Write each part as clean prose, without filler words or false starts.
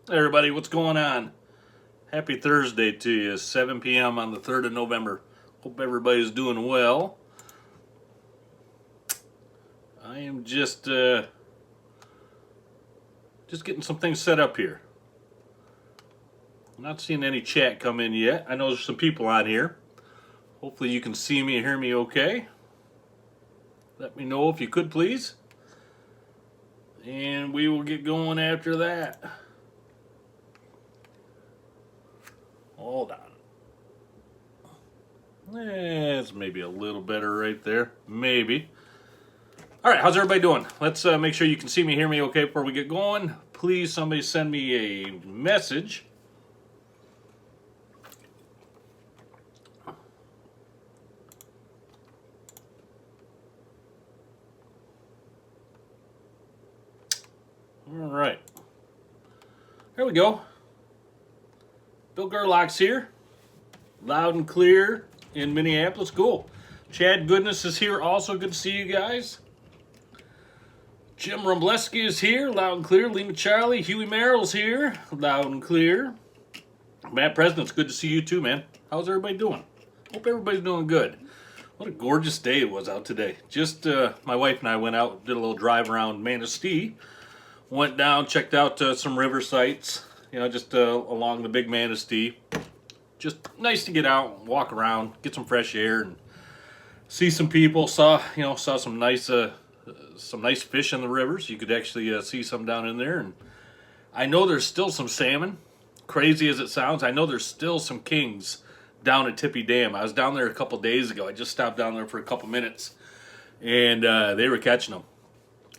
Hey everybody, what's going on? Happy Thursday to you, 7 p.m. on the 3rd of November. Hope everybody's doing well. I am just getting some things set up here. I'm not seeing any chat come in yet. I know there's some people on here. Hopefully you can see me and hear me okay. Let me know if you could, please. And we will get going after that. Hold on. It's maybe a little better right there. Maybe. All right, how's everybody doing? Let's make sure you can see me, hear me okay before we get going. Please, somebody send me a message. All right. There we go. Bill Gerlach's here. Loud and clear in Minneapolis. Cool. Chad Goodness is here also. Good to see you guys. Jim Rumbleski is here. Loud and clear. Lima Charlie. Huey Merrill's here. Loud and clear. Matt President's good to see you too, man. How's everybody doing? Hope everybody's doing good. What a gorgeous day it was out today. Just my wife and I went out, did a little drive around Manistee. Went down, checked out some river sites. You know, just along the big Manistee. Just nice to get out, walk around, get some fresh air, and see some people. Saw some nice fish in the rivers. You could actually see some down in there, and I know there's still some salmon. Crazy as it sounds, I know there's still some kings down at Tippy Dam. I was down there a couple days ago. I just stopped down there for a couple minutes, and they were catching them.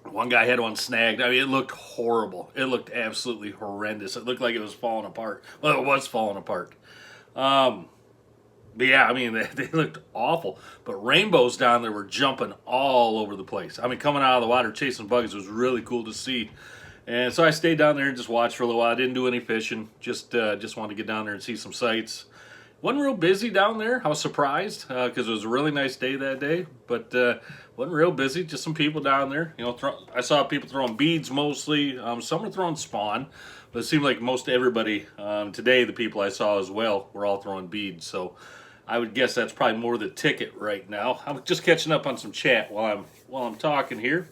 One guy had one snagged. I mean, it looked horrible. It looked absolutely horrendous. It looked like it was falling apart. Well, it was falling apart. But yeah, I mean, they looked awful. But rainbows down there were jumping all over the place. I mean, coming out of the water, chasing bugs was really cool to see. And so I stayed down there and just watched for a little while. I didn't do any fishing. Just wanted to get down there and see some sights. Wasn't real busy down there. I was surprised because it was a really nice day that day. But wasn't real busy. Just some people down there. You know, I saw people throwing beads mostly. Some were throwing spawn. But it seemed like most everybody today, the people I saw as well, were all throwing beads. So I would guess that's probably more the ticket right now. I'm just catching up on some chat while I'm talking here.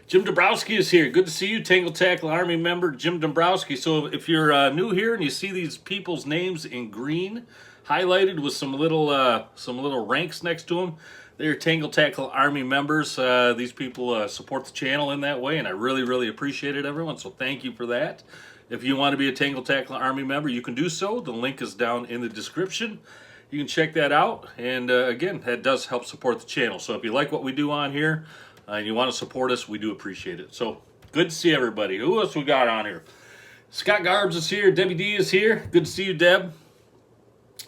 Jim Dombrowski is here. Good to see you, Tangle Tackle Army member Jim Dombrowski. So if you're new here and you see these people's names in green, highlighted with some little ranks next to them, they're Tangle Tackle Army members. These people support the channel in that way, and I really, really appreciate it, everyone. So thank you for that. If you want to be a Tangle Tackle Army member, you can do so. The link is down in the description. You can check that out. And again, that does help support the channel. So if you like what we do on here, and you want to support us, we do appreciate it. So, good to see everybody. Who else we got on here? Scott Garbs is here. Debbie D is here. Good to see you, Deb.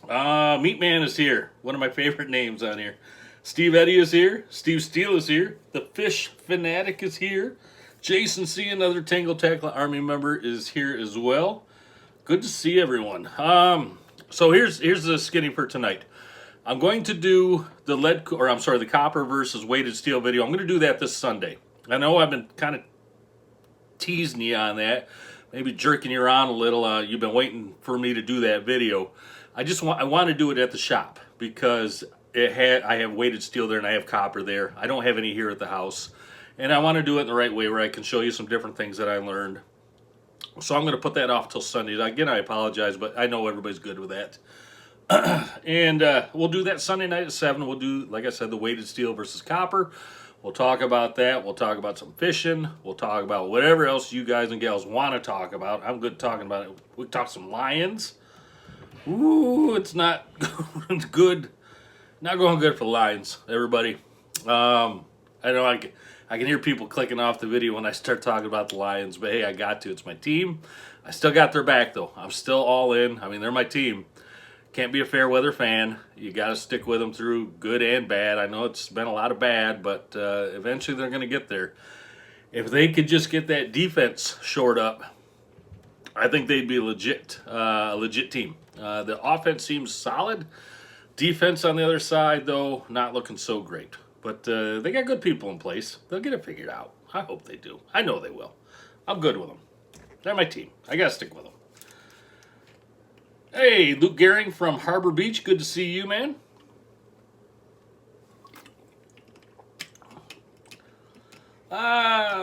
Meat Man is here. One of my favorite names on here. Steve Eddy is here. Steve Steele is here. The Fish Fanatic is here. Jason C., another Tangle Tackle Army member, is here as well. Good to see everyone. So here's the skinny for tonight. I'm going to do the copper versus weighted steel video. I'm going to do that this Sunday. I know I've been kind of teasing you on that, maybe jerking you around a little. You've been waiting for me to do that video. I want to do it at the shop because I have weighted steel there and I have copper there. I don't have any here at the house, and I want to do it in the right way where I can show you some different things that I learned. So I'm going to put that off till Sunday. Again, I apologize, but I know everybody's good with that. And we'll do that Sunday night at 7. We'll do, like I said, the weighted steel versus copper. We'll talk about that. We'll talk about some fishing. We'll talk about whatever else you guys and gals want to talk about. I'm good talking about it. We talk some lions. Ooh, it's not good. Not going good for the lions, everybody. I know I can hear people clicking off the video when I start talking about the Lions, but hey, I got to. It's my team. I still got their back, though. I'm still all in. I mean, they're my team. Can't be a fair weather fan. You got to stick with them through good and bad. I know it's been a lot of bad, but eventually they're going to get there. If they could just get that defense shored up, I think they'd be a legit team. The offense seems solid. Defense on the other side, though, not looking so great. But they got good people in place. They'll get it figured out. I hope they do. I know they will. I'm good with them. They're my team. I got to stick with them. Hey, Luke Gehring from Harbor Beach. Good to see you, man.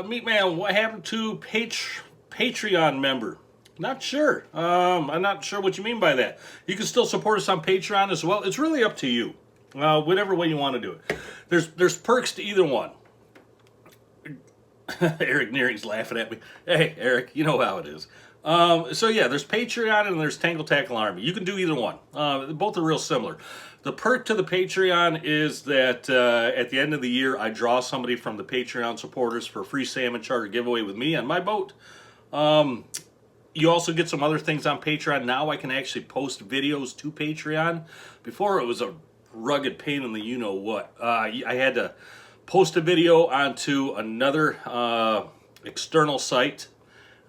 Meat Man, what happened to Patreon member? Not sure. I'm not sure what you mean by that. You can still support us on Patreon as well. It's really up to you. Whatever way you want to do it. There's perks to either one. Eric Nearing's laughing at me. Hey, Eric, you know how it is. So yeah, there's Patreon and there's Tangle Tackle Army. You can do either one. Both are real similar. The perk to the Patreon is that at the end of the year, I draw somebody from the Patreon supporters for a free salmon charter giveaway with me on my boat. You also get some other things on Patreon. Now I can actually post videos to Patreon. Before it was a rugged pain in the you-know-what. I had to post a video onto another external site,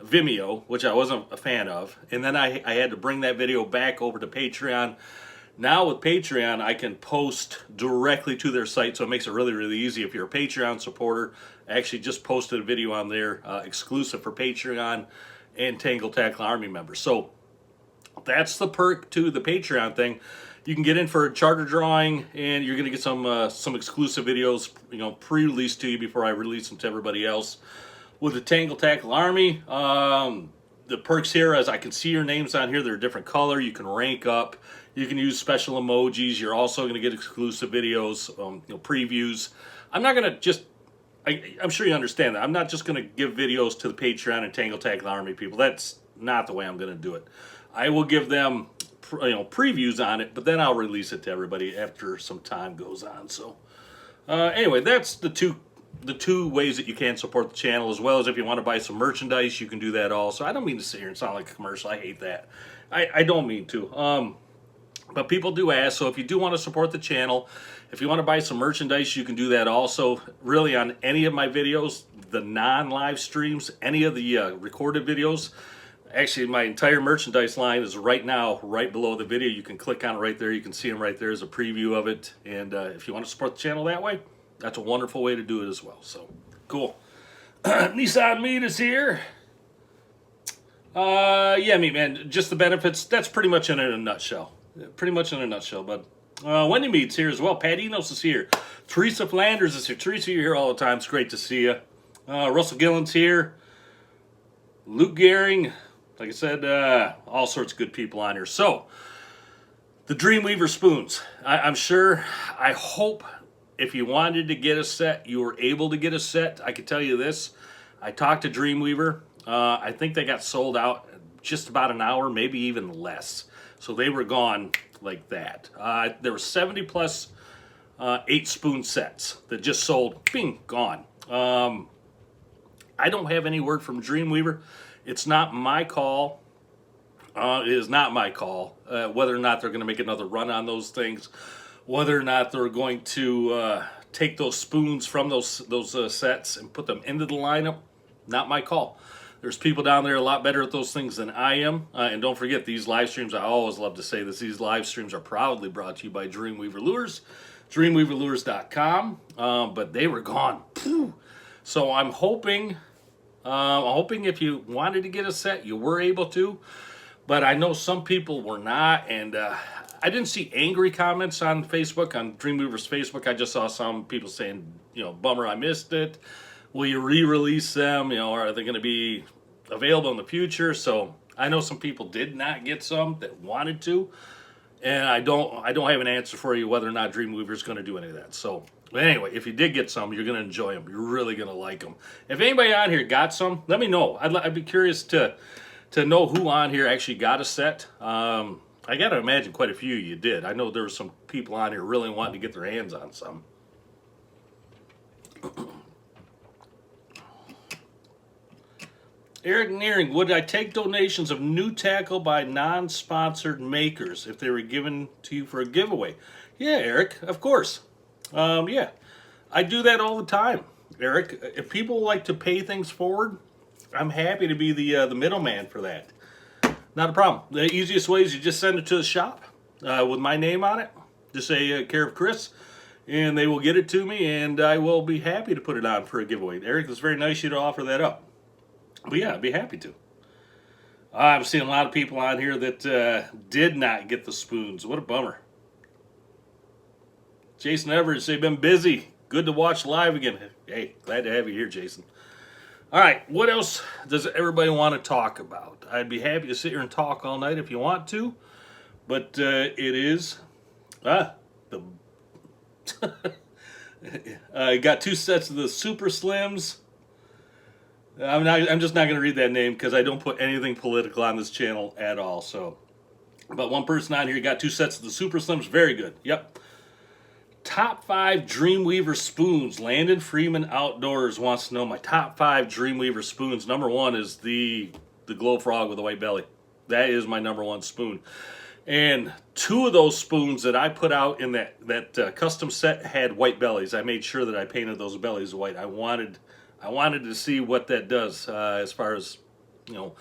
Vimeo, which I wasn't a fan of. And then I had to bring that video back over to Patreon. Now with Patreon, I can post directly to their site, so it makes it really, really easy. If you're a Patreon supporter, I actually just posted a video on there exclusive for Patreon and Tangle Tackle Army members. So that's the perk to the Patreon thing. You can get in for a charter drawing, and you're going to get some exclusive videos, pre-released to you before I release them to everybody else. With the Tangle Tackle Army, the perks here, as I can see your names on here, they're a different color. You can rank up. You can use special emojis. You're also going to get exclusive videos, previews. I'm not going to just, I'm sure you understand that. I'm not just going to give videos to the Patreon and Tangle Tackle Army people. That's not the way I'm going to do it. I will give them, previews on it, but then I'll release it to everybody after some time goes on. So, anyway, that's the two ways that you can support the channel, as well as if you want to buy some merchandise, you can do that also. I don't mean to sit here and sound like a commercial. I hate that. I don't mean to. But people do ask, so if you do want to support the channel, if you want to buy some merchandise, you can do that also. Really, on any of my videos, the non-live streams, any of the recorded videos, actually my entire merchandise line is right now, right below the video. You can click on it right there. You can see them right there as a preview of it. And if you want to support the channel that way, that's a wonderful way to do it as well. So, cool. Nissan Meat is here. Yeah, Meat Man, just the benefits, that's pretty much in a nutshell. Pretty much in a nutshell, bud. Wendy Meat's here as well. Pat Enos is here. Teresa Flanders is here. Teresa, you're here all the time. It's great to see you. Russell Gillen's here. Luke Gehring. Like I said, all sorts of good people on here. So, the Dreamweaver spoons. I'm sure, I hope, if you wanted to get a set, you were able to get a set. I can tell you this. I talked to Dreamweaver. I think they got sold out just about an hour, maybe even less. So they were gone like that. There were 70 plus 8 spoon sets that just sold, bing, gone. I don't have any word from Dreamweaver. It's not my call. It is not my call whether or not they're going to make another run on those things, whether or not they're going to take those spoons from those sets and put them into the lineup. Not my call. There's people down there a lot better at those things than I am. And don't forget, these live streams, I always love to say this, these live streams are proudly brought to you by Dreamweaver Lures, dreamweaverlures.com. But they were gone. So I'm hoping if you wanted to get a set, you were able to. But I know some people were not. And I didn't see angry comments on Facebook, on Dreamweaver's Facebook. I just saw some people saying, bummer I missed it. Will you re-release them? Or are they going to be available in the future? So I know some people did not get some that wanted to, and I don't have an answer for you whether or not Dreamweaver is going to do any of that. So anyway, if you did get some, you're going to enjoy them. You're really going to like them. If anybody on here got some, let me know. I'd be curious to know who on here actually got a set. I got to imagine quite a few of you did. I know there were some people on here really wanting to get their hands on some. Eric Nearing, would I take donations of new tackle by non-sponsored makers if they were given to you for a giveaway? Yeah, Eric, of course. Yeah, I do that all the time, Eric. If people like to pay things forward, I'm happy to be the middleman for that. Not a problem. The easiest way is you just send it to the shop with my name on it. Just say care of Chris, and they will get it to me, and I will be happy to put it on for a giveaway. Eric, it's very nice of you to offer that up. But yeah, I'd be happy to. I'm seeing a lot of people on here that did not get the spoons. What a bummer. Jason Everett, they've been busy. Good to watch live again. Hey, glad to have you here, Jason. All right, what else does everybody want to talk about? I'd be happy to sit here and talk all night if you want to, but it is the I got 2 sets of the Super Slims. I'm just not going to read that name because I don't put anything political on this channel at all. So, but one person on here got 2 sets of the Super Slims. Very good. Yep. Top 5 Dreamweaver spoons. Landon Freeman Outdoors wants to know my top 5 Dreamweaver spoons. Number 1 is the Glow Frog with a white belly. That is my number 1 spoon. And 2 of those spoons that I put out in that custom set had white bellies. I made sure that I painted those bellies white. I wanted to see what that does as far as, you know,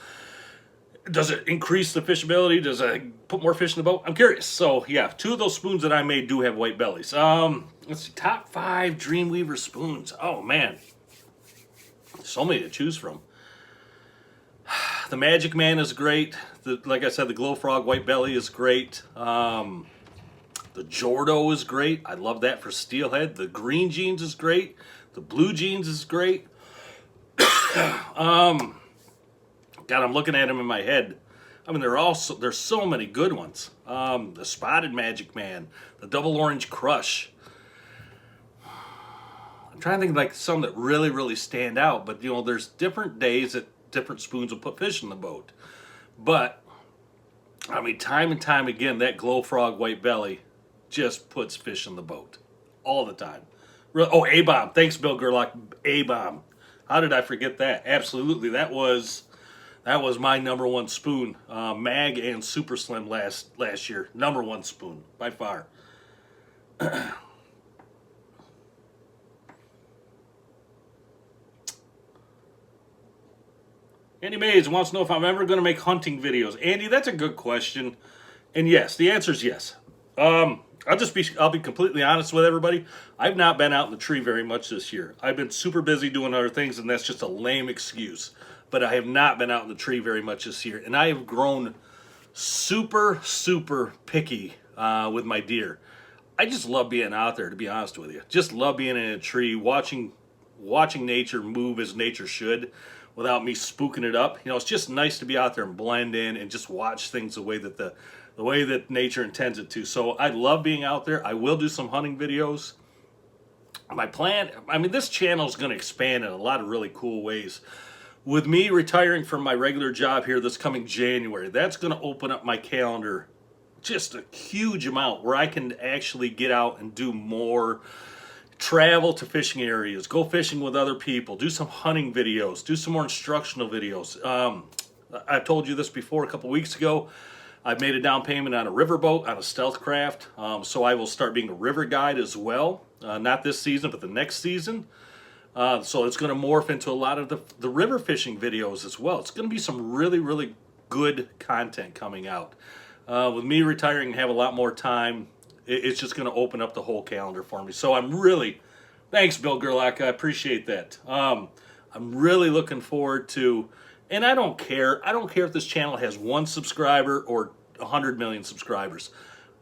does it increase the fishability? Does it put more fish in the boat? I'm curious. So yeah, 2 of those spoons that I made do have white bellies. Let's see, top 5 Dreamweaver spoons. Oh man, so many to choose from. The Magic Man is great. Like I said, the Glow Frog white belly is great. The Jordo is great. I love that for steelhead. The green jeans is great. The blue jeans is great. God, I'm looking at them in my head. I mean, there's so many good ones. The Spotted Magic Man, the Double Orange Crush. I'm trying to think of like some that really, really stand out. But you know, there's different days that different spoons will put fish in the boat. But I mean, time and time again, that Glow Frog white belly just puts fish in the boat all the time. Oh, A-Bomb. Thanks, Bill Gerlach. A-Bomb. How did I forget that? Absolutely. That was my number 1 spoon. Mag and Super Slim last year. Number 1 spoon by far. Andy Mays wants to know if I'm ever going to make hunting videos. Andy, that's a good question. And yes, the answer is yes. I'll be completely honest with everybody. I've not been out in the tree very much this year. I've been super busy doing other things, and that's just a lame excuse. But I have not been out in the tree very much this year. And I have grown super, super picky with my deer. I just love being out there, to be honest with you. Just love being in a tree, watching nature move as nature should without me spooking it up. You know, it's just nice to be out there and blend in and just watch things the way that nature intends it to. So I love being out there. I will do some hunting videos. My plan, I mean, this channel is going to expand in a lot of really cool ways. With me retiring from my regular job here this coming January, that's going to open up my calendar just a huge amount where I can actually get out and do more, travel to fishing areas, go fishing with other people, do some hunting videos, do some more instructional videos. I've told you this before a couple weeks ago. I've made a down payment on a riverboat, on a stealth craft, so I will start being a river guide as well. Not this season, but the next season. So it's going to morph into a lot of the river fishing videos as well. It's going to be some really, really good content coming out. With me retiring and have a lot more time, it's just going to open up the whole calendar for me. So I'm really, thanks Bill Gerlach, I appreciate that. I'm really looking forward to, and I don't care if this channel has 1 subscriber or 100 million subscribers.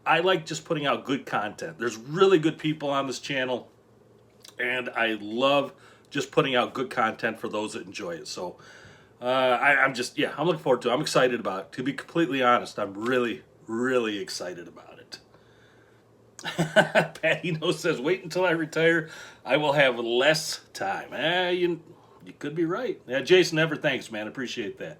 I like just putting out good content. There's really good people on this channel, and I love just putting out good content for those that enjoy it. So I'm looking forward to it. I'm excited about it. To be completely honest, I'm really, really excited about it. Patty No says, wait until I retire. I will have less time. You could be right. Yeah, Jason Ever, thanks, man. Appreciate that.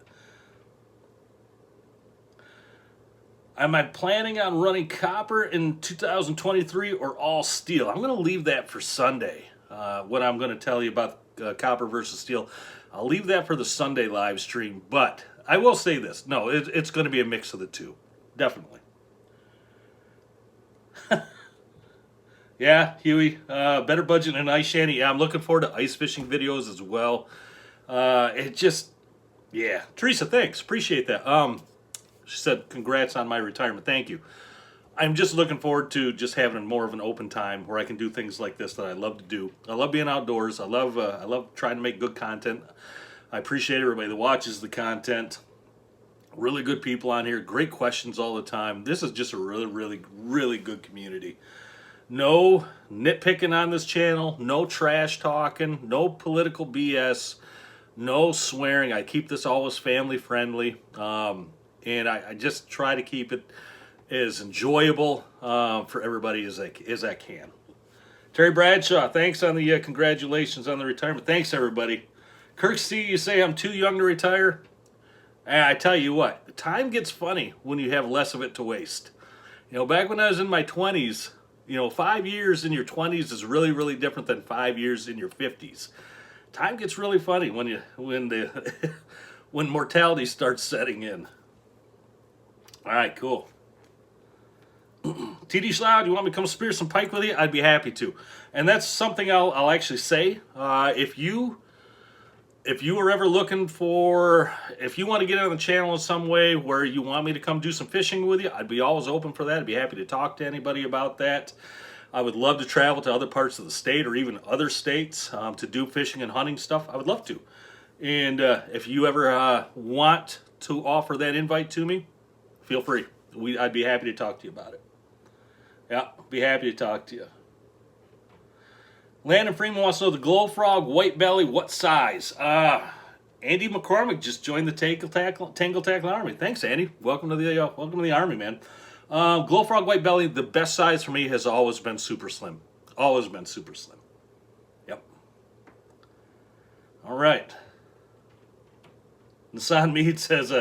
Am I planning on running copper in 2023 or all steel? I'm going to leave that for Sunday. What I'm going to tell you about copper versus steel, I'll leave that for the Sunday live stream. But I will say this. No, it's going to be a mix of the two. Definitely. Yeah, Huey, better budget than ice shanty. Yeah, I'm looking forward to ice fishing videos as well. Teresa, thanks. Appreciate that. She said, congrats on my retirement. Thank you. I'm just looking forward to just having more of an open time where I can do things like this that I love to do. I love being outdoors. I love trying to make good content. I appreciate everybody that watches the content. Really good people on here. Great questions all the time. This is just a really, really, really good community. No nitpicking on this channel. No trash talking. No political BS. No swearing. I keep this always family friendly. And I just try to keep it as enjoyable for everybody as I can. Terry Bradshaw, thanks on the congratulations on the retirement. Thanks, everybody. Kirk C, you say I'm too young to retire? I tell you what, time gets funny when you have less of it to waste. You know, back when I was in my 20s, 5 years in your 20s is really, really different than 5 years in your 50s. Time gets really funny when when mortality starts setting in. All right, cool. TD Schlau, do you want me to come spear some pike with you? I'd be happy to. And that's something I'll actually say. If you are ever looking for, if you want to get on the channel in some way where you want me to come do some fishing with you, I'd be always open for that. I'd be happy to talk to anybody about that. I would love to travel to other parts of the state or even other states to do fishing and hunting stuff. I would love to. And if you ever want to offer that invite to me, feel free. I'd be happy to talk to you about it. Yeah, be happy to talk to you. Landon Freeman wants to know the glow frog, white belly, what size? Andy McCormick just joined the Tangle Tackle Army. Thanks, Andy. Welcome to the Army, man. Glow frog, white belly, the best size for me has always been super slim. Always been super slim. Yep. All right. Nassan Mead says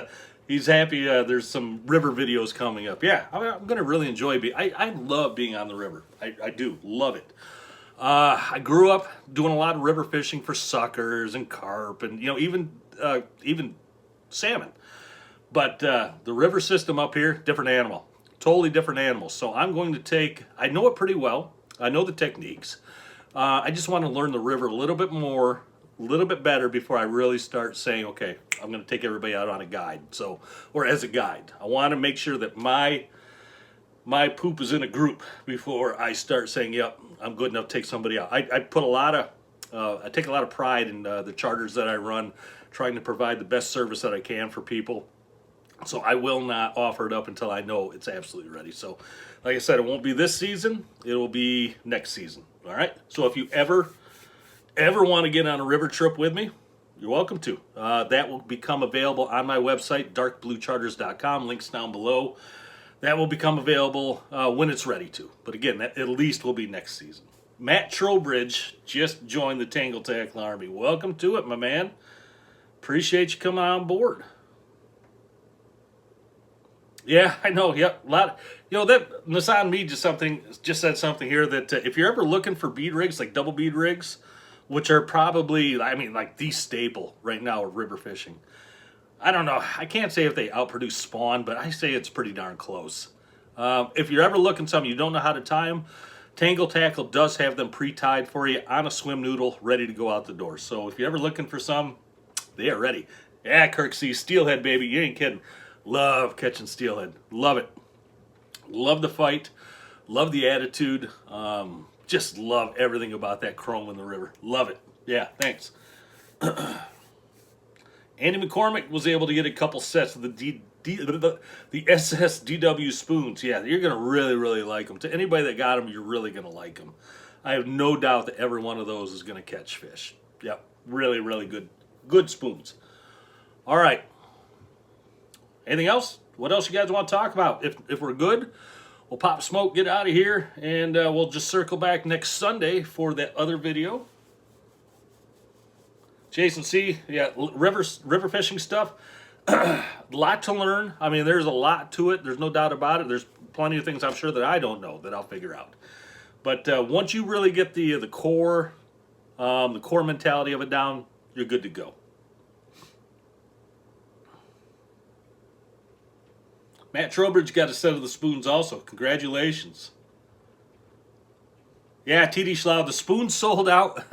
he's happy there's some river videos coming up. Yeah, I'm going to really enjoy I love being on the river. I do. Love it. I grew up doing a lot of river fishing for suckers and carp and, even salmon. But the river system up here, different animal. Totally different animal. So I'm going to I know it pretty well. I know the techniques. I just want to learn the river a little bit more, a little bit better before I really start saying, okay, I'm going to take everybody out on a guide. Or as a guide. I want to make sure that my poop is in a group before I start saying, yep, I'm good enough to take somebody out. I take a lot of pride in the charters that I run, trying to provide the best service that I can for people. So I will not offer it up until I know it's absolutely ready. So like I said, it won't be this season. It will be next season. All right. So if you ever want to get on a river trip with me, you're welcome to. That will become available on my website, darkbluecharters.com. Links down below. That will become available when it's ready to. But again, that at least will be next season. Matt Trowbridge just joined the Tangle Tackle Army. Welcome to it, my man. Appreciate you coming on board. Yeah, I know. Yep, a lot. That Nassan Me just said something here that if you're ever looking for bead rigs, like double bead rigs, which are probably, like the staple right now of river fishing. I don't know. I can't say if they outproduce spawn, but I say it's pretty darn close. If you're ever looking something you don't know how to tie them, Tangle Tackle does have them pre-tied for you on a swim noodle, ready to go out the door. So if you're ever looking for some, they are ready. Yeah, Kirk C, steelhead, baby. You ain't kidding. Love catching steelhead. Love it. Love the fight. Love the attitude. Just love everything about that chrome in the river. Love it. Yeah, thanks. Andy McCormick was able to get a couple sets of the SSDW spoons. Yeah, you're going to really, really like them. To anybody that got them, you're really going to like them. I have no doubt that every one of those is going to catch fish. Yep, really, really good spoons. All right. Anything else? What else you guys want to talk about? If we're good, we'll pop smoke, get out of here, and we'll just circle back next Sunday for that other video. Jason C, yeah, river fishing stuff. A lot to learn. There's a lot to it. There's no doubt about it. There's plenty of things I'm sure that I don't know that I'll figure out. But once you really get the core mentality of it down, you're good to go. Matt Trowbridge got a set of the spoons also. Congratulations. Yeah, TD Schlau, the spoons sold out.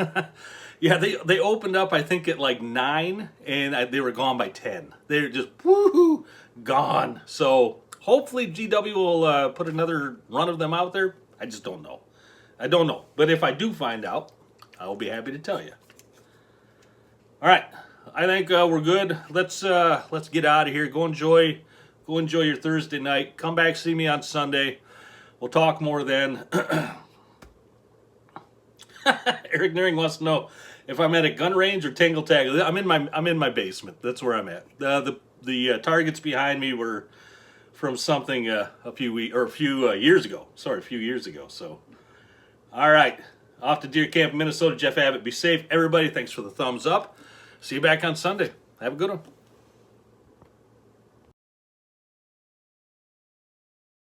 Yeah, they opened up, I think, at like 9, and they were gone by 10. They're just, woohoo, gone. So hopefully GW will put another run of them out there. I just don't know. I don't know. But if I do find out, I will be happy to tell you. All right. I think we're good. Let's get out of here. Go enjoy your Thursday night. Come back, see me on Sunday. We'll talk more then. Eric Nearing wants to know if I'm at a gun range or Tangle Tag. I'm in my basement. That's where I'm at. The targets behind me were from something a few years ago. Sorry, a few years ago. So, all right, off to Deer Camp, Minnesota. Jeff Abbott. Be safe, everybody. Thanks for the thumbs up. See you back on Sunday. Have a good one.